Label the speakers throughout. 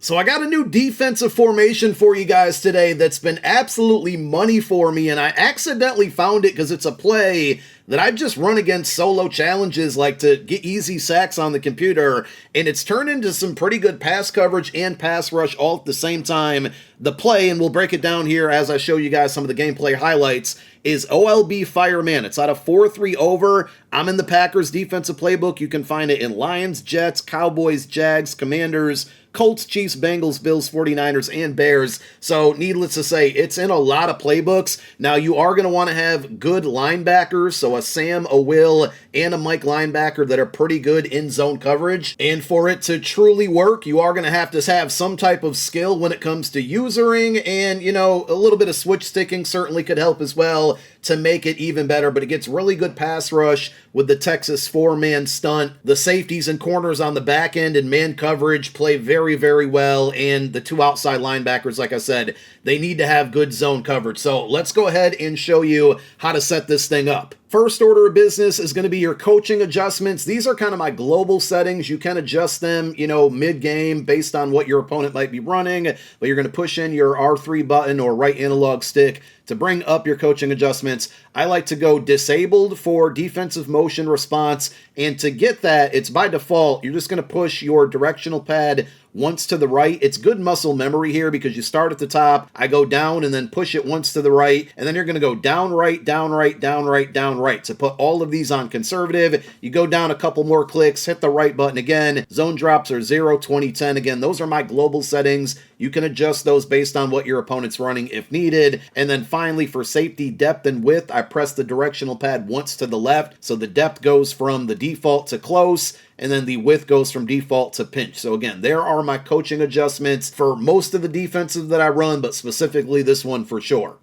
Speaker 1: So I got a new defensive formation for you guys today that's been absolutely money for me, and I accidentally found it because it's a play that I've just run against solo challenges like to get easy sacks on the computer, and it's turned into some pretty good pass coverage and pass rush all at the same time. The play, and we'll break it down here as I show you guys some of the gameplay highlights, is OLB Fireman. It's out of 4-3 over. I'm in the Packers defensive playbook. You can find it in Lions, Jets, Cowboys, Jags, Commanders, Colts, Chiefs, Bengals, Bills, 49ers, and Bears. So needless to say, it's in a lot of playbooks. Now you are going to want to have good linebackers, so a Sam, a Will, and a Mike linebacker that are pretty good in zone coverage. And for it to truly work, you are going to have some type of skill when it comes to usering, and a little bit of switch sticking certainly could help as well to make it even better, but it gets really good pass rush with the Texas 4-man stunt. The safeties and corners on the back end and man coverage play very, very well, and the two outside linebackers, like I said, they need to have good zone coverage. So let's go ahead and show you how to set this thing up. First order of business is going to be your coaching adjustments. These are kind of my global settings. You can adjust them, mid-game based on what your opponent might be running, but you're going to push in your R3 button or right analog stick to bring up your coaching adjustments. I like to go disabled for defensive motion response, and to get that, it's by default, you're just going to push your directional pad once to the right. It's good muscle memory here because you start at the top, I go down and then push it once to the right, and then you're going to go down right, down right, down right, down right. To put all of these on conservative, you go down a couple more clicks, hit the right button again. Zone drops are 0, 20, 10. Again, those are my global settings. You can adjust those based on what your opponent's running if needed. And then finally, for safety, depth, and width, I press the directional pad once to the left. So the depth goes from the default to close, and then the width goes from default to pinch. So again, there are my coaching adjustments for most of the defensive that I run, but specifically this one for sure.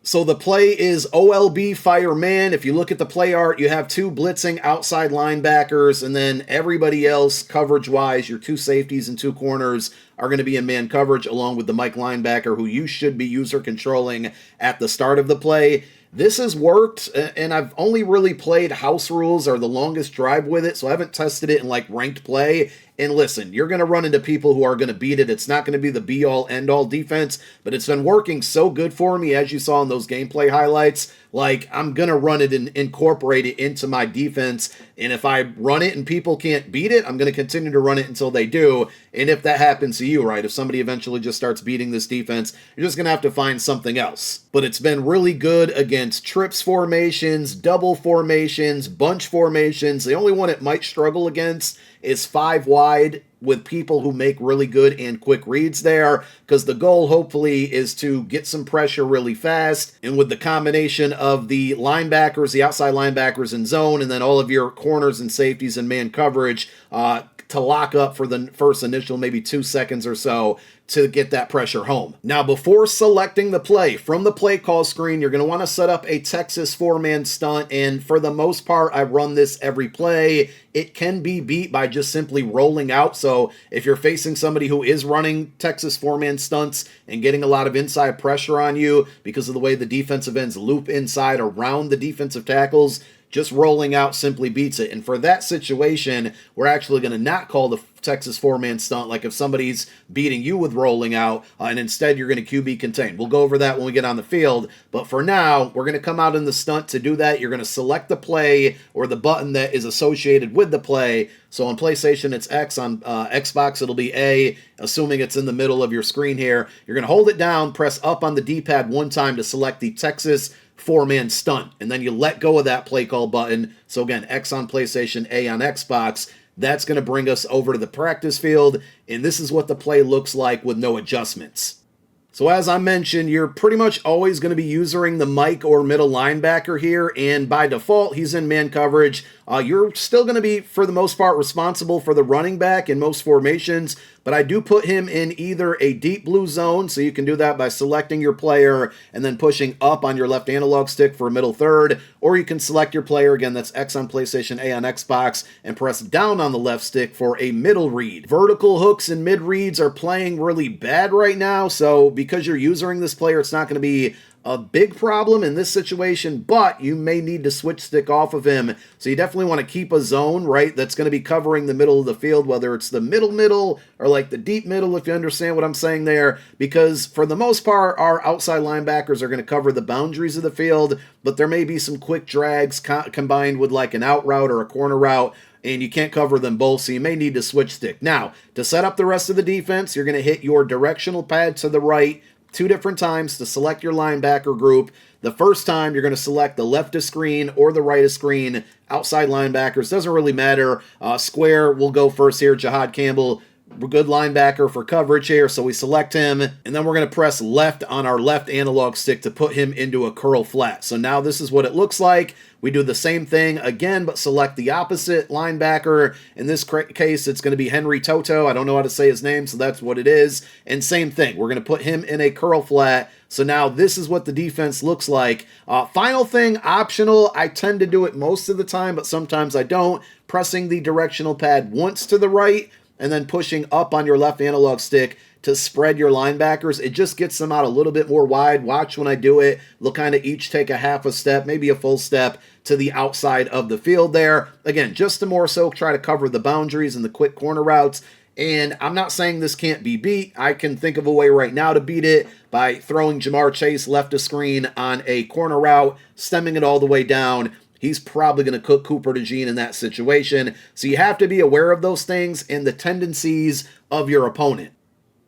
Speaker 1: So the play is OLB Fireman. If you look at the play art, you have two blitzing outside linebackers, and then everybody else coverage-wise, your two safeties and two corners are going to be in man coverage, along with the Mike linebacker, who you should be user controlling at the start of the play. This has worked, and I've only really played house rules or the longest drive with it, so I haven't tested it in like ranked play. And listen, you're going to run into people who are going to beat it. It's not going to be the be-all, end-all defense, but it's been working so good for me, as you saw in those gameplay highlights. Like, I'm going to run it and incorporate it into my defense, and if I run it and people can't beat it, I'm going to continue to run it until they do. And if that happens to you, right, if somebody eventually just starts beating this defense, you're just going to have to find something else. But it's been really good against trips formations, double formations, bunch formations. The only one it might struggle against is 5 wide with people who make really good and quick reads there, because the goal hopefully is to get some pressure really fast, and with the combination of the linebackers, the outside linebackers in zone, and then all of your corners and safeties and man coverage to lock up for the first initial maybe 2 seconds or so to get that pressure home. Now, before selecting the play, from the play call screen, you're going to want to set up a Texas 4-man stunt, and for the most part, I run this every play. It can be beat by just simply rolling out, so if you're facing somebody who is running Texas 4-man stunts and getting a lot of inside pressure on you because of the way the defensive ends loop inside around the defensive tackles, just rolling out simply beats it. And for that situation, we're actually going to not call the Texas 4-man stunt, like if somebody's beating you with rolling out, and instead you're going to QB contain. We'll go over that when we get on the field, but for now, we're going to come out in the stunt to do that. You're going to select the play or the button that is associated with the play. So on PlayStation, it's X. On Xbox, it'll be A, assuming it's in the middle of your screen here. You're going to hold it down, press up on the D-pad one time to select the Texas 4-man stunt, and then you let go of that play call button. So again, X on PlayStation, A on Xbox. That's going to bring us over to the practice field, and this is what the play looks like with no adjustments. So as I mentioned, you're pretty much always going to be using the Mike or middle linebacker here, and by default, he's in man coverage. You're still going to be, for the most part, responsible for the running back in most formations, but I do put him in either a deep blue zone, so you can do that by selecting your player and then pushing up on your left analog stick for a middle third, or you can select your player, again, that's X on PlayStation, A on Xbox, and press down on the left stick for a middle read. Vertical hooks and mid reads are playing really bad right now, so because you're using this player, it's not going to be a big problem in this situation, but you may need to switch stick off of him. So you definitely want to keep a zone, right, that's going to be covering the middle of the field, whether it's the middle or like the deep middle, if you understand what I'm saying there, because for the most part, our outside linebackers are going to cover the boundaries of the field, but there may be some quick drags combined with like an out route or a corner route, and you can't cover them both, so you may need to switch stick. Now, to set up the rest of the defense, you're going to hit your directional pad to the right 2 different times to select your linebacker group. The first time, you're going to select the left of screen or the right of screen. Outside linebackers, doesn't really matter. Square will go first here. Jahad Campbell, good linebacker for coverage here, so we select him, and then we're going to press left on our left analog stick to put him into a curl flat. So now this is what it looks like. We do the same thing again, but select the opposite linebacker. In this case, it's going to be Henry Toto. I don't know how to say his name, so that's what it is. And same thing, we're going to put him in a curl flat. So now this is what the defense looks like. Final thing, optional. I tend to do it most of the time, but sometimes I don't. Pressing the directional pad once to the right, and then pushing up on your left analog stick to spread your linebackers. It just gets them out a little bit more wide. Watch when I do it. They'll kind of each take a half a step, maybe a full step to the outside of the field there. Again, just to more so try to cover the boundaries and the quick corner routes. And I'm not saying this can't be beat. I can think of a way right now to beat it by throwing Jamar Chase left of screen on a corner route, stemming it all the way down. He's probably going to cook Cooper DeJean in that situation. So you have to be aware of those things and the tendencies of your opponent.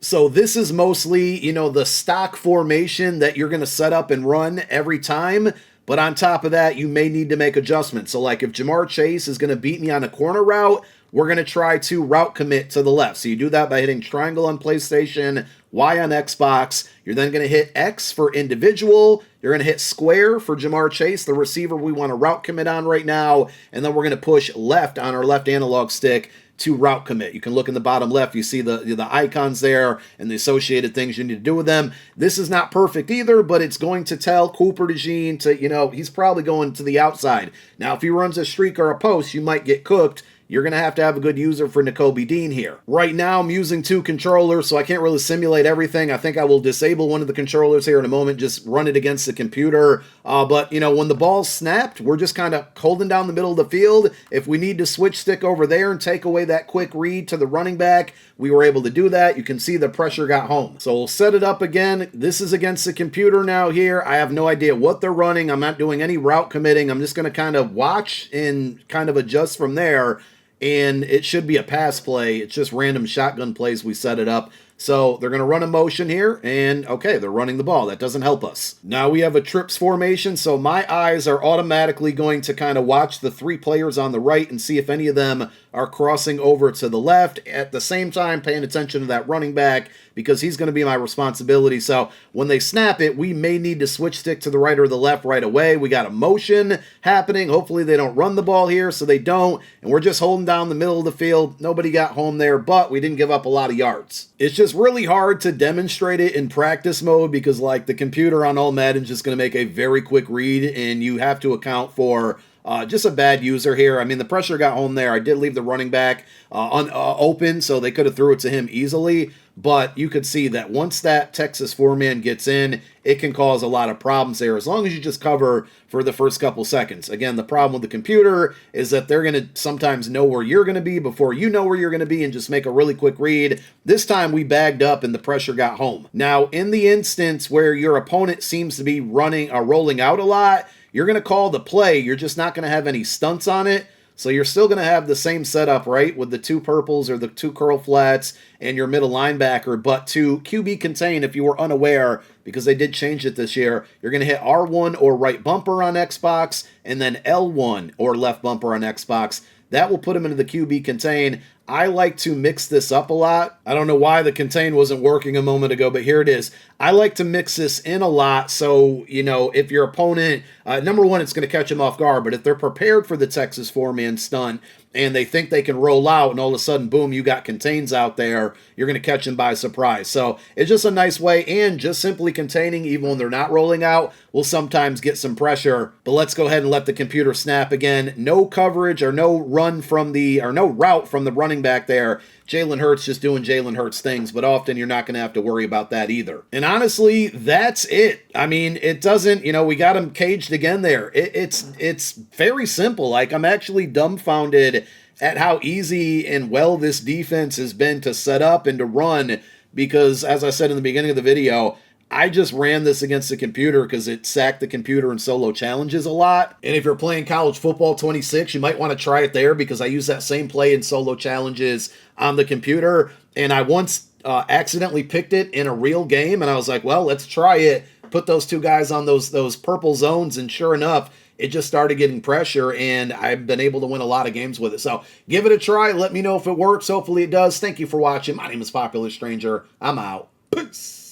Speaker 1: So this is mostly, the stock formation that you're going to set up and run every time. But on top of that, you may need to make adjustments. So like if Jamar Chase is going to beat me on a corner route, we're going to try to route commit to the left. So you do that by hitting triangle on PlayStation, Y on Xbox. You're then going to hit X for individual. You're going to hit square for Jamar Chase, the receiver we want to route commit on right now. And then we're going to push left on our left analog stick to route commit. You can look in the bottom left. You see the icons there and the associated things you need to do with them. This is not perfect either, but it's going to tell Cooper DeJean to, he's probably going to the outside. Now, if he runs a streak or a post, you might get cooked. You're going to have a good user for Nakobe Dean here. Right now, I'm using 2 controllers, so I can't really simulate everything. I think I will disable one of the controllers here in a moment, just run it against the computer. But, when the ball's snapped, we're just kind of holding down the middle of the field. If we need to switch stick over there and take away that quick read to the running back, we were able to do that. You can see the pressure got home. So we'll set it up again. This is against the computer now here. I have no idea what they're running. I'm not doing any route committing. I'm just going to kind of watch and kind of adjust from there. And it should be a pass play. It's just random shotgun plays we set it up. So they're going to run a motion here, and okay, they're running the ball. That doesn't help us. Now we have a trips formation, so my eyes are automatically going to kind of watch the 3 players on the right and see if any of them are crossing over to the left. At the same time, paying attention to that running back because he's going to be my responsibility. So when they snap it, we may need to switch stick to the right or the left right away. We got a motion happening. Hopefully they don't run the ball here, so they don't. And we're just holding down the middle of the field. Nobody got home there, but we didn't give up a lot of yards. It's just really hard to demonstrate it in practice mode because like the computer on all Madden is just going to make a very quick read and you have to account for just a bad user here. I mean, the pressure got home there. I did leave the running back open, so they could have threw it to him easily. But you could see that once that Texas 4-man gets in, it can cause a lot of problems there as long as you just cover for the first couple seconds. Again, the problem with the computer is that they're going to sometimes know where you're going to be before you know where you're going to be and just make a really quick read. This time we bagged up and the pressure got home. Now, in the instance where your opponent seems to be rolling out a lot, you're going to call the play. You're just not going to have any stunts on it. So you're still going to have the same setup, right, with the 2 purples or the 2 curl flats and your middle linebacker. But to QB contain, if you were unaware, because they did change it this year, you're going to hit R1 or right bumper on Xbox and then L1 or left bumper on Xbox. That will put them into the QB contain. I like to mix this up a lot. I don't know why the contain wasn't working a moment ago, but here it is. I like to mix this in a lot so, if your opponent, number one, it's going to catch them off guard, but if they're prepared for the Texas 4-man stunt and they think they can roll out and all of a sudden, boom, you got contains out there, you're going to catch them by surprise. So it's just a nice way, and just simply containing, even when they're not rolling out, will sometimes get some pressure. But let's go ahead and let the computer snap again. No coverage or no route from the running running back there. Jalen Hurts just doing Jalen Hurts things, but often you're not going to have to worry about that either. And honestly, that's it. I mean, it doesn't, we got him caged again there. It's very simple. Like, I'm actually dumbfounded at how easy and well this defense has been to set up and to run because, as I said in the beginning of the video, I just ran this against the computer because it sacked the computer in solo challenges a lot. And if you're playing College Football 26, you might want to try it there because I use that same play in solo challenges on the computer. And I once accidentally picked it in a real game, and I was like, well, let's try it. Put those two guys on those purple zones, and sure enough, it just started getting pressure, and I've been able to win a lot of games with it. So give it a try. Let me know if it works. Hopefully it does. Thank you for watching. My name is Popular Stranger. I'm out. Peace.